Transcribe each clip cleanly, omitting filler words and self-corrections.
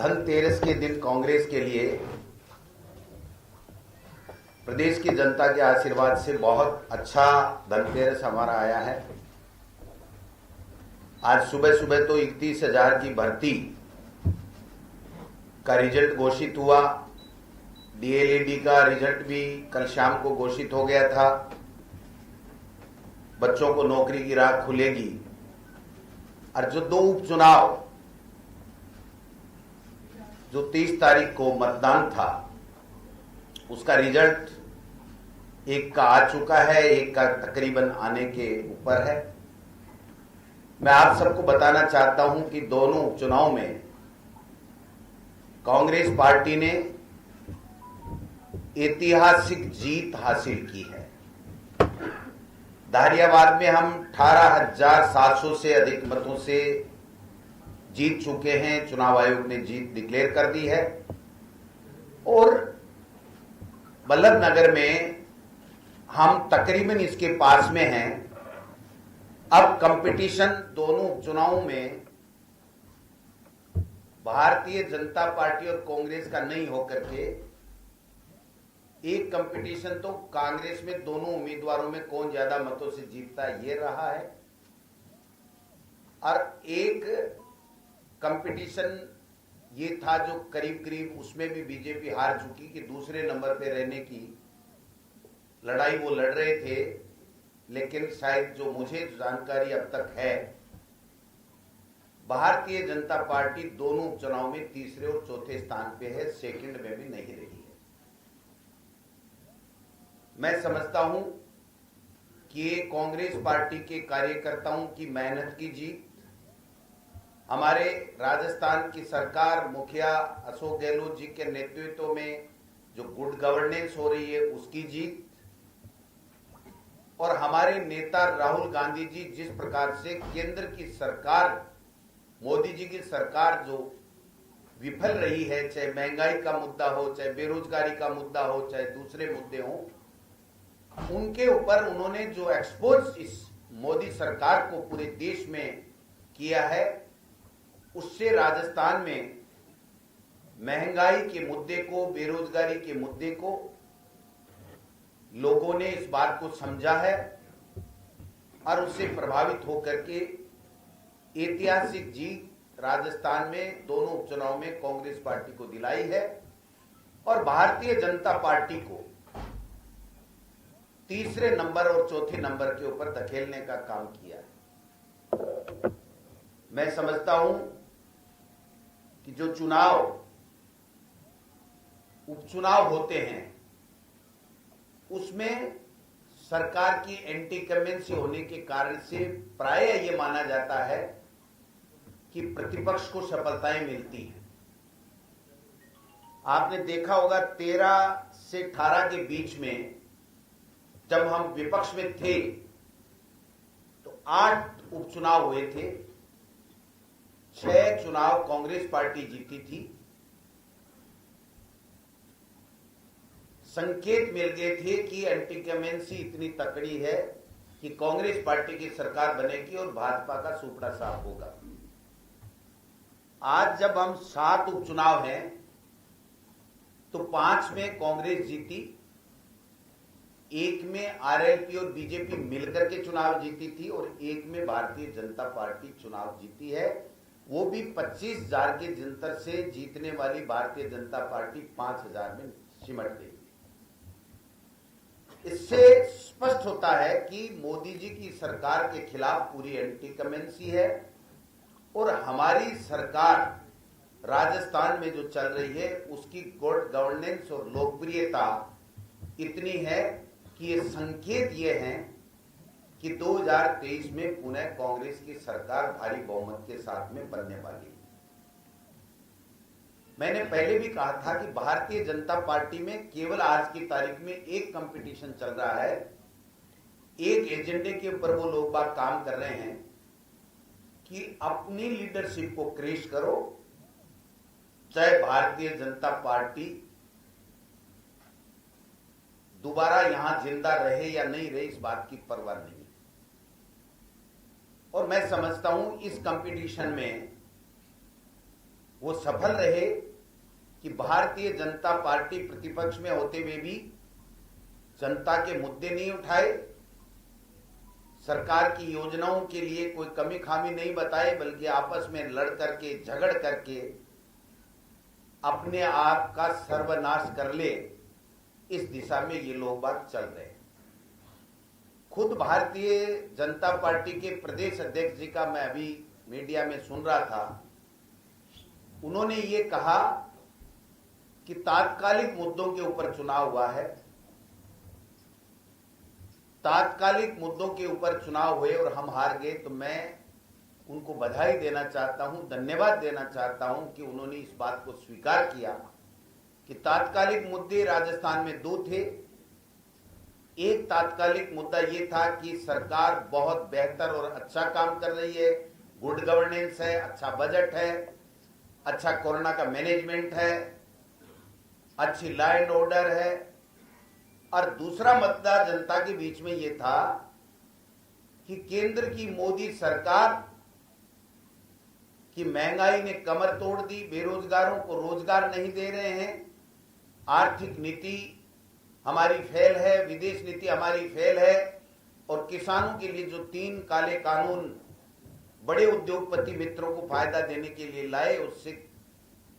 धनतेरस के दिन कांग्रेस के लिए प्रदेश की जनता के आशीर्वाद से बहुत अच्छा धनतेरस हमारा आया है। आज सुबह सुबह तो 31,000 की भर्ती का रिजल्ट घोषित हुआ। डीएलएडी का रिजल्ट भी कल शाम को घोषित हो गया था। बच्चों को नौकरी की राह खुलेगी। और जो दो उपचुनाव जो 30 तारीख को मतदान था, उसका रिजल्ट एक का आ चुका है, एक का तकरीबन आने के ऊपर है। मैं आप सबको बताना चाहता हूं कि दोनों उपचुनाव में कांग्रेस पार्टी ने ऐतिहासिक जीत हासिल की है। दारियाबाद में हम 18,700 से अधिक मतों से जीत चुके हैं। चुनाव आयोग ने जीत डिक्लेयर कर दी है। और बल्लभनगर में हम तकरीबन इसके पास में हैं। अब कंपटीशन दोनों उपचुनावों में भारतीय जनता पार्टी और कांग्रेस का नहीं होकर के एक कंपटीशन तो कांग्रेस में दोनों उम्मीदवारों में कौन ज्यादा मतों से जीतता है ये रहा है। और एक कंपटीशन ये था जो करीब करीब उसमें भी बीजेपी हार चुकी कि दूसरे नंबर पे रहने की लड़ाई वो लड़ रहे थे। लेकिन शायद जो मुझे जानकारी अब तक है, भारतीय जनता पार्टी दोनों उपचुनाव में तीसरे और चौथे स्थान पे है, सेकंड में भी नहीं रही है। मैं समझता हूं कि ये कांग्रेस पार्टी के कार्यकर्ताओं की मेहनत की जीत, हमारे राजस्थान की सरकार मुखिया अशोक गहलोत जी के नेतृत्व में जो गुड गवर्नेंस हो रही है उसकी जीत, और हमारे नेता राहुल गांधी जी जिस प्रकार से केंद्र की सरकार, मोदी जी की सरकार जो विफल रही है, चाहे महंगाई का मुद्दा हो, चाहे बेरोजगारी का मुद्दा हो, चाहे दूसरे मुद्दे हो, उनके ऊपर उन्होंने जो एक्सपोज इस मोदी सरकार को पूरे देश में किया है, उससे राजस्थान में महंगाई के मुद्दे को, बेरोजगारी के मुद्दे को लोगों ने इस बात को समझा है और उससे प्रभावित होकर के ऐतिहासिक जीत राजस्थान में दोनों उपचुनाव में कांग्रेस पार्टी को दिलाई है और भारतीय जनता पार्टी को तीसरे नंबर और चौथे नंबर के ऊपर धकेलने का काम किया है। मैं समझता हूं कि जो उपचुनाव होते हैं उसमें सरकार की एंटी कमेंसी होने के कारण से प्रायः ये माना जाता है कि प्रतिपक्ष को सफलताएं मिलती हैं। आपने देखा होगा 13 से 18 के बीच में जब हम विपक्ष में थे तो 8 उपचुनाव हुए थे, 6 चुनाव कांग्रेस पार्टी जीती थी। संकेत मिल गए थे कि एंटी कमेंसी इतनी तकड़ी है कि कांग्रेस पार्टी की सरकार बनेगी और भाजपा का सुपड़ा साफ होगा। आज जब हम 7 उपचुनाव हैं तो 5 में कांग्रेस जीती, 1 में आरएलपी और बीजेपी मिलकर के चुनाव जीती थी और 1 में भारतीय जनता पार्टी चुनाव जीती है। वो भी 25,000 के जंतर से जीतने वाली भारतीय जनता पार्टी 5,000 में सिमट गई। इससे स्पष्ट होता है कि मोदी जी की सरकार के खिलाफ पूरी एंटी कमेंसी है और हमारी सरकार राजस्थान में जो चल रही है उसकी गुड गवर्नेंस और लोकप्रियता इतनी है कि ये संकेत ये हैं कि 2023 में पुनः कांग्रेस की सरकार भारी बहुमत के साथ में बनने वाली है। मैंने पहले भी कहा था कि भारतीय जनता पार्टी में केवल आज की तारीख में एक कंपटीशन चल रहा है, एक एजेंडे के ऊपर वो लोग बात काम कर रहे हैं कि अपनी लीडरशिप को क्रेश करो, चाहे भारतीय जनता पार्टी दोबारा यहां जिंदा रहे या नहीं रहे इस बात की परवाह नहीं। और मैं समझता हूं इस कंपटीशन में वो सफल रहे कि भारतीय जनता पार्टी प्रतिपक्ष में होते हुए भी जनता के मुद्दे नहीं उठाए, सरकार की योजनाओं के लिए कोई कमी खामी नहीं बताए, बल्कि आपस में लड़ करके झगड़ करके अपने आप का सर्वनाश कर ले, इस दिशा में ये लोग बात चल रहे हैं। खुद भारतीय जनता पार्टी के प्रदेश अध्यक्ष जी का मैं अभी मीडिया में सुन रहा था, उन्होंने ये कहा कि तात्कालिक मुद्दों के ऊपर चुनाव हुआ है, तात्कालिक मुद्दों के ऊपर चुनाव हुए और हम हार गए, तो मैं उनको बधाई देना चाहता हूं, धन्यवाद देना चाहता हूं कि उन्होंने इस बात को स्वीकार किया कि तात्कालिक मुद्दे राजस्थान में दो थे। एक तात्कालिक मुद्दा ये था कि सरकार बहुत बेहतर और अच्छा काम कर रही है, गुड गवर्नेंस है, अच्छा बजट है, अच्छा कोरोना का मैनेजमेंट है, अच्छी लॉ एंड ऑर्डर है। और दूसरा मुद्दा जनता के बीच में यह था कि केंद्र की मोदी सरकार की महंगाई ने कमर तोड़ दी, बेरोजगारों को रोजगार नहीं दे रहे हैं, आर्थिक नीति हमारी फेल है, विदेश नीति हमारी फेल है, और किसानों के लिए जो 3 काले कानून बड़े उद्योगपति मित्रों को फायदा देने के लिए लाए, उससे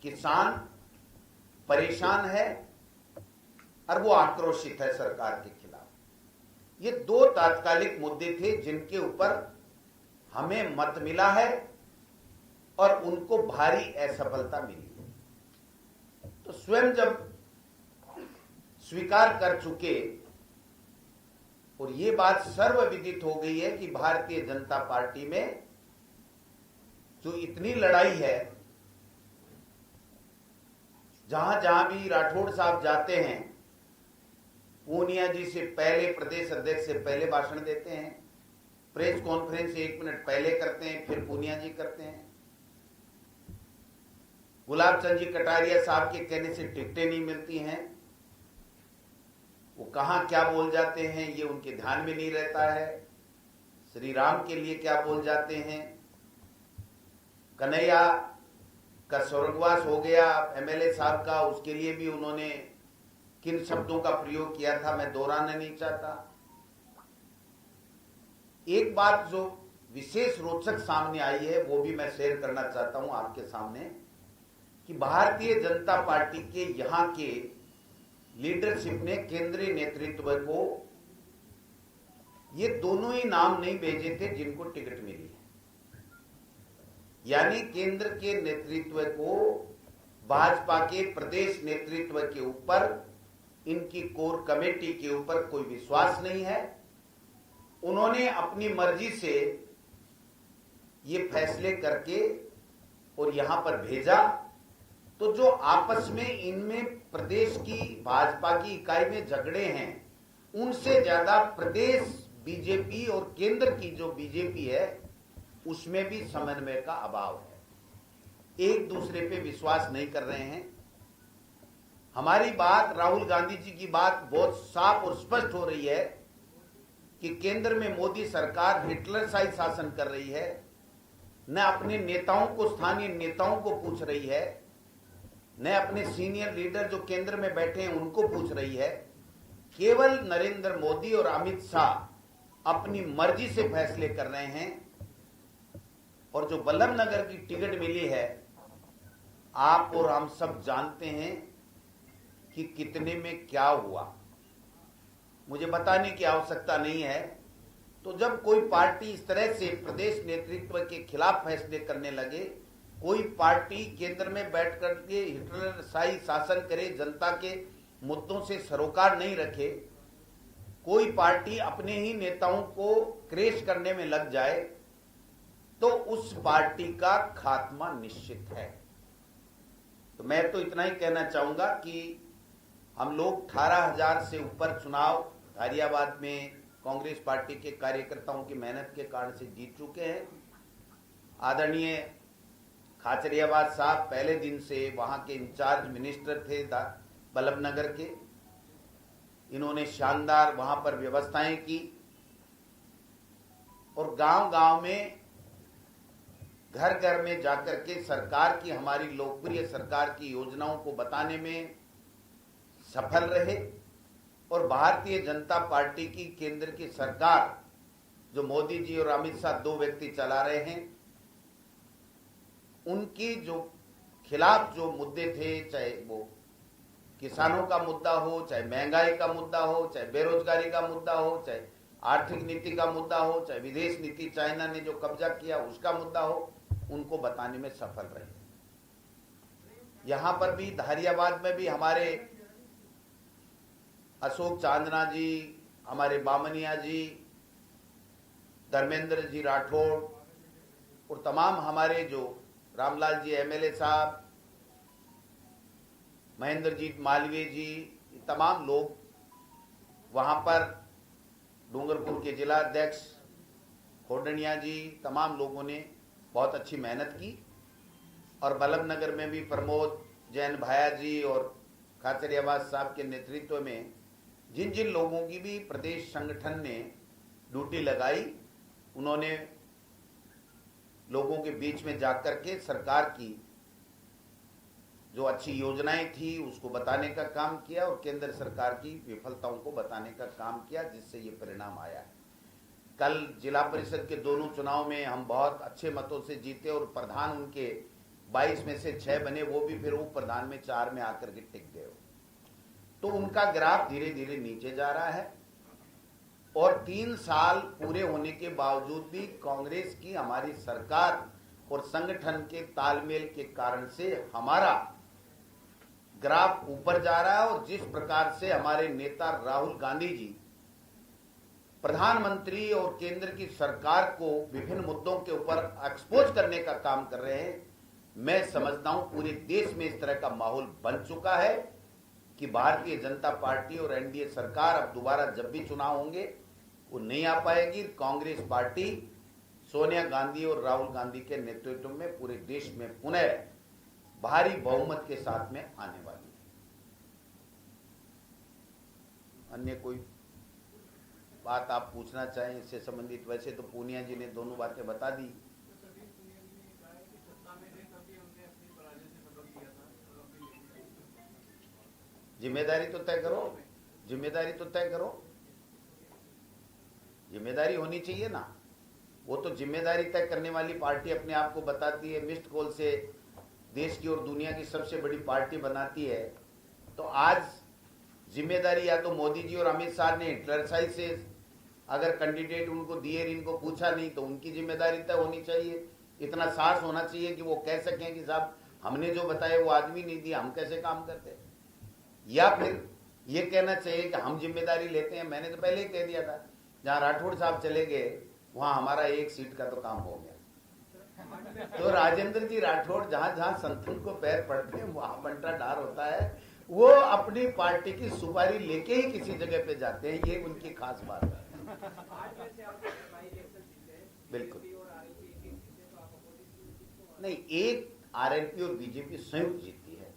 किसान परेशान है और वो आक्रोशित है सरकार के खिलाफ। ये 2 तात्कालिक मुद्दे थे जिनके ऊपर हमें मत मिला है और उनको भारी असफलता मिली है। तो स्वयं जब स्वीकार कर चुके और ये बात सर्वविदित हो गई है कि भारतीय जनता पार्टी में जो इतनी लड़ाई है, जहां जहां भी राठौड़ साहब जाते हैं, पूनिया जी से पहले, प्रदेश अध्यक्ष से पहले भाषण देते हैं, प्रेस कॉन्फ्रेंस 1 मिनट पहले करते हैं, फिर पूनिया जी करते हैं। गुलाब चंद जी कटारिया साहब के कहने से टिकटें नहीं मिलती हैं, वो कहां क्या बोल जाते हैं ये उनके ध्यान में नहीं रहता है। श्री राम के लिए क्या बोल जाते हैं, कन्हैया का स्वर्गवास हो गया एमएलए साहब का, उसके लिए भी उन्होंने किन शब्दों का प्रयोग किया था मैं दोहराना नहीं चाहता। एक बात जो विशेष रोचक सामने आई है वो भी मैं शेयर करना चाहता हूं आपके सामने कि भारतीय जनता पार्टी के यहां के लीडरशिप ने केंद्रीय नेतृत्व को ये दोनों ही नाम नहीं भेजे थे जिनको टिकट मिली है। यानी केंद्र के नेतृत्व को भाजपा के प्रदेश नेतृत्व के ऊपर, इनकी कोर कमेटी के ऊपर कोई विश्वास नहीं है। उन्होंने अपनी मर्जी से ये फैसले करके और यहां पर भेजा, तो जो आपस में इनमें प्रदेश की भाजपा की इकाई में झगड़े हैं, उनसे ज्यादा प्रदेश बीजेपी और केंद्र की जो बीजेपी है उसमें भी समन्वय का अभाव है। एक दूसरे पे विश्वास नहीं कर रहे हैं। हमारी बात, राहुल गांधी जी की बात बहुत साफ और स्पष्ट हो रही है कि केंद्र में मोदी सरकार हिटलरशाही शासन कर रही है, न अपने नेताओं को, स्थानीय नेताओं को पूछ रही है, न अपने सीनियर लीडर जो केंद्र में बैठे हैं उनको पूछ रही है। केवल नरेंद्र मोदी और अमित शाह अपनी मर्जी से फैसले कर रहे हैं। और जो बल्लभ नगर की टिकट मिली है, आप और हम सब जानते हैं कि कितने में क्या हुआ, मुझे बताने की आवश्यकता नहीं है। तो जब कोई पार्टी इस तरह से प्रदेश नेतृत्व के खिलाफ फैसले करने लगे, कोई पार्टी केंद्र में बैठ करके हिटलरशाही शासन करे, जनता के मुद्दों से सरोकार नहीं रखे, कोई पार्टी अपने ही नेताओं को क्रेश करने में लग जाए, तो उस पार्टी का खात्मा निश्चित है। तो मैं तो इतना ही कहना चाहूंगा कि हम लोग 18,000 से ऊपर चुनाव गाजियाबाद में कांग्रेस पार्टी के कार्यकर्ताओं की मेहनत के कारण से जीत चुके हैं। आदरणीय खाचरियावाद साहब पहले दिन से वहां के इंचार्ज मिनिस्टर थे बल्लभ नगर के, इन्होंने शानदार वहां पर व्यवस्थाएं की और गांव-गांव में घर घर में जाकर के सरकार की, हमारी लोकप्रिय सरकार की योजनाओं को बताने में सफल रहे। और भारतीय जनता पार्टी की केंद्र की सरकार, जो मोदी जी और अमित शाह दो व्यक्ति चला रहे हैं, उनकी जो खिलाफ जो मुद्दे थे, चाहे वो किसानों का मुद्दा हो, चाहे महंगाई का मुद्दा हो, चाहे बेरोजगारी का मुद्दा हो, चाहे आर्थिक नीति का मुद्दा हो, चाहे विदेश नीति चाइना ने जो कब्जा किया उसका मुद्दा हो, उनको बताने में सफल रहे। यहां पर भी धारियाबाद में भी हमारे अशोक चांदना जी, हमारे बामनिया जी, धर्मेंद्र जी राठौड़ और तमाम हमारे जो रामलाल जी एमएलए साहब, महेंद्र जी मालवीय जी, तमाम लोग वहां पर, डूंगरपुर के जिला अध्यक्ष खोडनिया जी, तमाम लोगों ने बहुत अच्छी मेहनत की। और बल्लभ नगर में भी प्रमोद जैन भाया जी और खाचरियावास साहब के नेतृत्व में जिन जिन लोगों की भी प्रदेश संगठन ने ड्यूटी लगाई, उन्होंने लोगों के बीच में जाकर के सरकार की जो अच्छी योजनाएं थी उसको बताने का काम किया और केंद्र सरकार की विफलताओं को बताने का काम किया, जिससे ये परिणाम आया है। कल जिला परिषद के दोनों चुनाव में हम बहुत अच्छे मतों से जीते और प्रधान उनके 22 में से 6 बने, वो भी फिर उप प्रधान में 4 में आकर के टिक गए। तो उनका ग्राफ धीरे धीरे नीचे जा रहा है। और 3 साल पूरे होने के बावजूद भी कांग्रेस की, हमारी सरकार और संगठन के तालमेल के कारण से हमारा ग्राफ ऊपर जा रहा है। और जिस प्रकार से हमारे नेता राहुल गांधी जी प्रधानमंत्री और केंद्र की सरकार को विभिन्न मुद्दों के ऊपर एक्सपोज करने का काम कर रहे हैं, मैं समझता हूं पूरे देश में इस तरह का माहौल बन चुका है कि भारतीय जनता पार्टी और एनडीए सरकार अब दोबारा जब भी चुनाव होंगे वो नहीं आ पाएगी। कांग्रेस पार्टी सोनिया गांधी और राहुल गांधी के नेतृत्व में पूरे देश में पुनः भारी बहुमत के साथ में आने वाली है। अन्य कोई बात आप पूछना चाहें इससे संबंधित? वैसे तो पूनिया जी ने दोनों बातें बता दी। जिम्मेदारी तो तय करो, जिम्मेदारी तो तय करो, जिम्मेदारी होनी चाहिए ना। वो तो जिम्मेदारी तय करने वाली पार्टी अपने आप को बताती है, मिस्ड कॉल से देश की और दुनिया की सबसे बड़ी पार्टी बनाती है। तो आज जिम्मेदारी या तो मोदी जी और अमित शाह ने हिटलर साइड से अगर कैंडिडेट उनको दिए, इनको पूछा नहीं, तो उनकी जिम्मेदारी तय होनी चाहिए। इतना साहस होना चाहिए कि वो कह सकें कि साहब हमने जो बताया वो आदमी नहीं दिया, हम कैसे काम करते। या फिर ये कहना चाहिए कि हम जिम्मेदारी लेते हैं। मैंने तो पहले ही कह दिया था, जहां राठौड़ साहब चले गए वहां हमारा 1 सीट का तो काम हो गया। तो राजेंद्र जी राठौड़ जहां जहां संतन को पैर पड़ते हैं वहां बंटा डार होता है। वो अपनी पार्टी की सुपारी लेके ही किसी जगह पे जाते हैं, ये उनकी खास बात है। बिल्कुल नहीं, एक आरएलपी और बीजेपी संयुक्त जीती है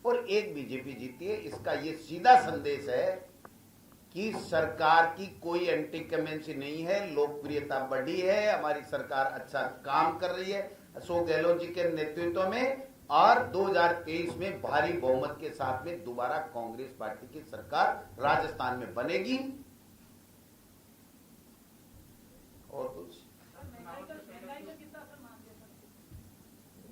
और एक बीजेपी जीती है। इसका ये सीधा संदेश है कि सरकार की कोई एंटी कमेंसी नहीं है, लोकप्रियता बढ़ी है, हमारी सरकार अच्छा काम कर रही है अशोक गहलोत जी के नेतृत्व में। और 2023 में भारी बहुमत के साथ में दोबारा कांग्रेस पार्टी की सरकार राजस्थान में बनेगी। और कुछ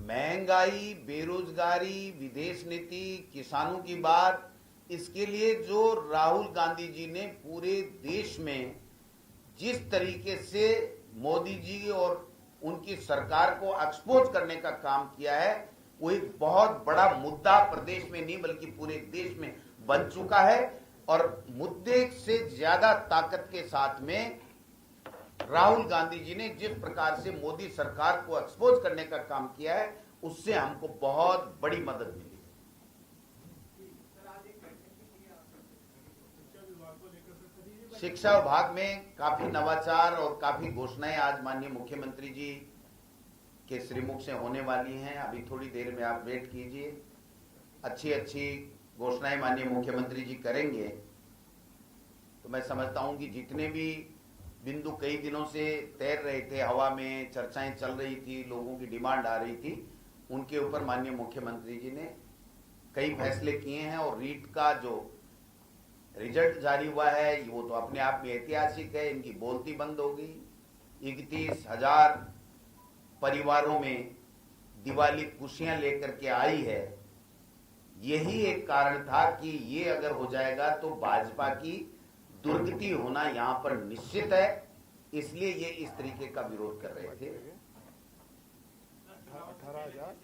महंगाई, बेरोजगारी, विदेश नीति, किसानों की बात, इसके लिए जो राहुल गांधी जी ने पूरे देश में जिस तरीके से मोदी जी और उनकी सरकार को एक्सपोज करने का काम किया है, वो एक बहुत बड़ा मुद्दा प्रदेश में नहीं बल्कि पूरे देश में बन चुका है। और मुद्दे से ज्यादा ताकत के साथ में राहुल गांधी जी ने जिस प्रकार से मोदी सरकार को एक्सपोज करने का काम किया है, उससे हमको बहुत बड़ी मदद मिली। शिक्षा विभाग में काफी नवाचार और काफी घोषणाएं आज माननीय मुख्यमंत्री जी के श्रीमुख से होने वाली हैं। अभी थोड़ी देर में आप वेट कीजिए, अच्छी अच्छी घोषणाएं माननीय मुख्यमंत्री जी करेंगे। तो मैं समझता हूं कि जितने भी बिंदु कई दिनों से तैर रहे थे, हवा में चर्चाएं चल रही थी, लोगों की डिमांड आ रही थी, उनके ऊपर माननीय मुख्यमंत्री जी ने कई फैसले किए हैं और रीट का जो रिजल्ट जारी हुआ है वो तो अपने आप में ऐतिहासिक है। इनकी बोलती बंद हो गई। 31,000 परिवारों में दिवाली खुशियां लेकर के आई है। यही एक कारण था कि ये अगर हो जाएगा तो भाजपा की दुर्गति होना यहां पर निश्चित है, इसलिए ये इस तरीके का विरोध कर रहे थे। 18,000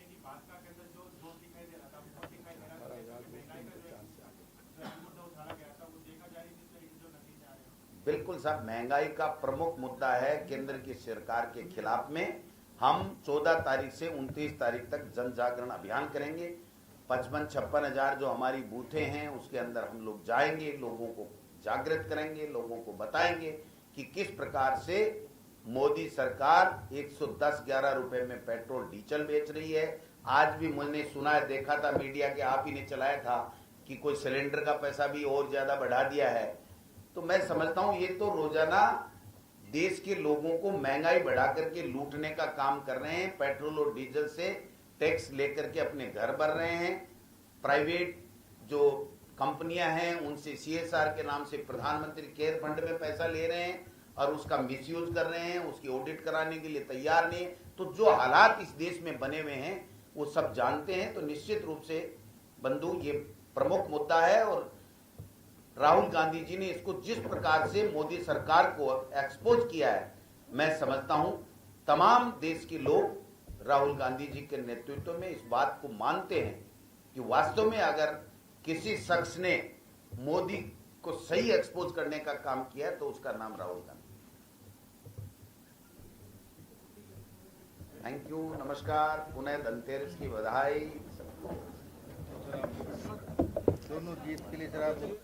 बिल्कुल साहब, महंगाई का प्रमुख मुद्दा है केंद्र की सरकार के खिलाफ में। हम 14 तारीख से 29 तारीख तक जन जागरण अभियान करेंगे। 55-56 हजार जो हमारी बूथें हैं उसके अंदर हम लोग जाएंगे, लोगों को जागृत करेंगे, लोगों को बताएंगे कि किस प्रकार से मोदी सरकार 110-11 रुपए में पेट्रोल डीजल बेच रही है। आज भी मैंने सुना है, देखा था मीडिया के, आप ही ने चलाया था कि कोई सिलेंडर का पैसा भी और ज्यादा बढ़ा दिया है। तो मैं समझता हूं ये तो रोजाना देश के लोगों को महंगाई बढ़ा करके लूटने का काम कर रहे हैं। पेट्रोल और डीजल से टैक्स लेकर के अपने घर भर रहे हैं। प्राइवेट जो कंपनियां हैं उनसे CSR के नाम से प्रधानमंत्री केयर फंड में पैसा ले रहे हैं और उसका मिसयूज कर रहे हैं, उसकी ऑडिट कराने के लिए तैयार नहीं। तो जो हालात इस देश में बने हुए हैं वो सब जानते हैं। तो निश्चित रूप से बंधु ये प्रमुख मुद्दा है और राहुल गांधी जी ने इसको जिस प्रकार से मोदी सरकार को एक्सपोज किया है, मैं समझता हूं तमाम देश के लोग राहुल गांधी जी के नेतृत्व में इस बात को मानते हैं कि वास्तव में अगर किसी शख्स ने मोदी को सही एक्सपोज करने का काम किया है तो उसका नाम राहुल गांधी। थैंक यू, नमस्कार, पुनः धनतेरस की बधाई सबको। दोनों जीत के लिए जरा तो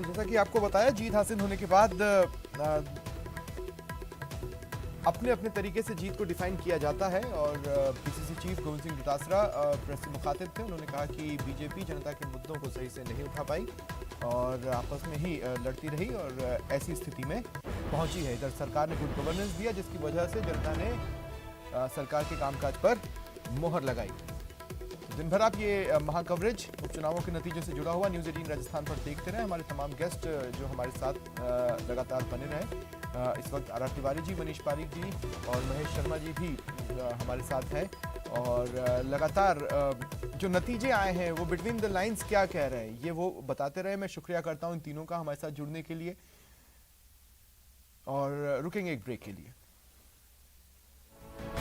जैसा कि आपको बताया, जीत हासिल होने के बाद अपने अपने तरीके से जीत को डिफाइन किया जाता है। और PCC chief Govind Singh Dotasra press से मुखातिब थे। उन्होंने कहा कि बीजेपी जनता के मुद्दों को सही से नहीं उठा पाई और आपस में ही लड़ती रही और ऐसी स्थिति में पहुंची है। इधर सरकार ने गुड गवर्नेंस दिया जिसकी वजह से जनता ने सरकार के कामकाज पर मोहर लगाई। दिन भर आप ये महाकवरेज उपचुनावों के नतीजों से जुड़ा हुआ न्यूज़ 18 राजस्थान पर देखते रहे। हमारे तमाम गेस्ट जो हमारे साथ लगातार बने रहे। इस वक्त RR तिवारी जी, मनीष पारीक जी और महेश शर्मा जी भी हमारे साथ हैं और लगातार जो नतीजे आए हैं वो बिटवीन द लाइंस क्या कह रहे हैं ये वो बताते रहे। मैं शुक्रिया करता हूं इन तीनों का हमारे साथ जुड़ने के लिए और रुकेंगे एक ब्रेक के लिए।